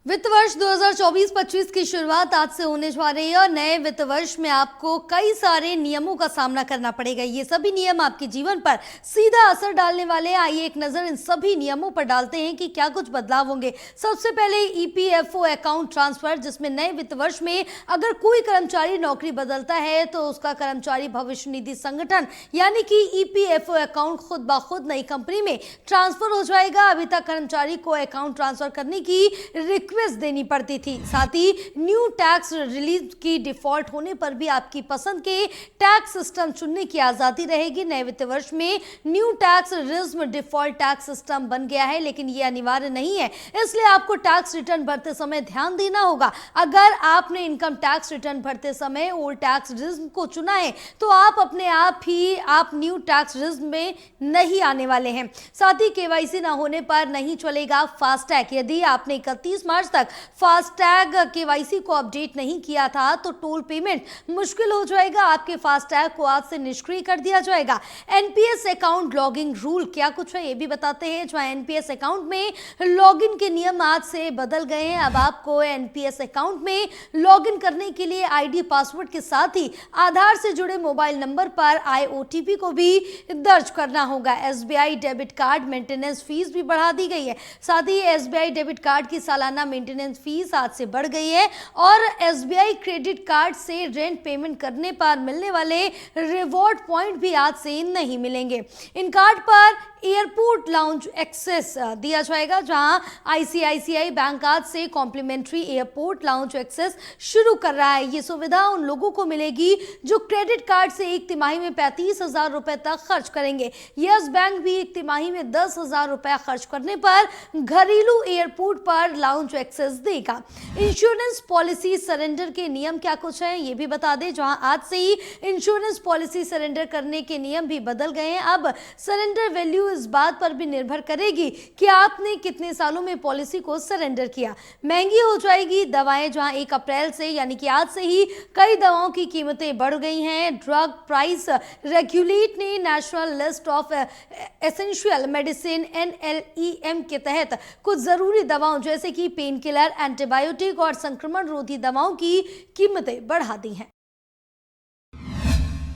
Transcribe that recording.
वित्त वर्ष 2024-25 की शुरुआत आज से होने जा रही है और नए वित्त वर्ष में आपको कई सारे नियमों का सामना करना पड़ेगा। ये सभी नियम आपके जीवन पर सीधा असर डालने वाले हैं। आइए एक नजर इन सभी नियमों पर डालते हैं कि क्या कुछ बदलाव होंगे। सबसे पहले ईपीएफओ अकाउंट ट्रांसफर, जिसमें नए वित्त वर्ष में अगर कोई कर्मचारी नौकरी बदलता है तो उसका कर्मचारी भविष्य निधि संगठन यानी कि ईपीएफओ अकाउंट खुद ब खुद नई कंपनी में ट्रांसफर हो जाएगा। अभी तक कर्मचारी को अकाउंट ट्रांसफर करने की रिक्वेस्ट देनी पड़ती थी। साथ ही न्यू टैक्स रिलीज की डिफॉल्ट होने पर भी आपकी पसंद के टैक्स सिस्टम चुनने की आजादी रहेगी। नए वित्त वर्ष में new tax rhythm default tax system बन गया है, लेकिन यह अनिवार्य नहीं है, इसलिए आपको टैक्स रिटर्न भरते समय ध्यान देना होगा। अगर आपने इनकम टैक्स रिटर्न भरते समय ओल्ड टैक्स रिज्म को चुना है तो आप अपने आप ही न्यू टैक्स रिज्म में नहीं आने वाले हैं। साथ ही केवाईसी ना होने पर नहीं चलेगा फास्टैग। यदि आपने 31 मार्च तक फास्टैग केवाईसी को अपडेट नहीं किया था तो टोल पेमेंट मुश्किल हो जाएगा। आपके फास्टैग को आज से निष्क्रिय कर दिया जाएगा। एनपीएस अकाउंट लॉगिंग रूल क्या कुछ है ये भी बताते हैं। जहां एनपीएस अकाउंट में लॉगिन के नियम आज से बदल गए हैं। अब आपको एनपीएस अकाउंट में लॉगिन करने के लिए आईडी पासवर्ड के साथ ही आधार से जुड़े मोबाइल नंबर पर आए ओटीपी को भी दर्ज करना होगा। SBI debit card maintenance fees भी बढ़ा दी गई है। साथ ही एसबीआई डेबिट कार्ड की सालाना मेंटेनेंस फीस आज से बढ़ गई है और एसबीआई क्रेडिट कार्ड से रेंट पेमेंट करने पर मिलने वाले रिवॉर्ड पॉइंट भी आज से नहीं मिलेंगे। इन कार्ड पर एयरपोर्ट लाउंज एक्सेस दिया जाएगा, जहां आईसीआईसीआई बैंक आज से कॉम्प्लीमेंट्री एयरपोर्ट लाउंज एक्सेस शुरू कर रहा है। ये सुविधा उन लोगों को मिलेगी जो क्रेडिट कार्ड से एक तिमाही में 35,000 रुपए तक खर्च करेंगे। यस बैंक भी एक तिमाही में 10,000 रुपए खर्च करने पर घरेलू एयरपोर्ट पर लाउंज एक्सेस देगा। इंश्योरेंस पॉलिसी सरेंडर के नियम क्या कुछ है ये भी बता दें। जहां आज से ही इंश्योरेंस पॉलिसी सरेंडर करने के नियम भी बदल गए हैं। अब सरेंडर वैल्यू इस बात पर भी निर्भर करेगी कि आपने कितने सालों में पॉलिसी को सरेंडर किया। महंगी हो जाएगी दवाएं, जहां 1 अप्रैल से यानी कि आज से ही कई दवाओं की कीमतें बढ़ गई हैं। ड्रग प्राइस रेगुलेट ने national list of essential medicine NLEM के तहत कुछ जरूरी दवाओं जैसे कि पेन किलर, एंटीबायोटिक और संक्रमण रोधी दवाओं की कीमतें बढ़ा दी हैं।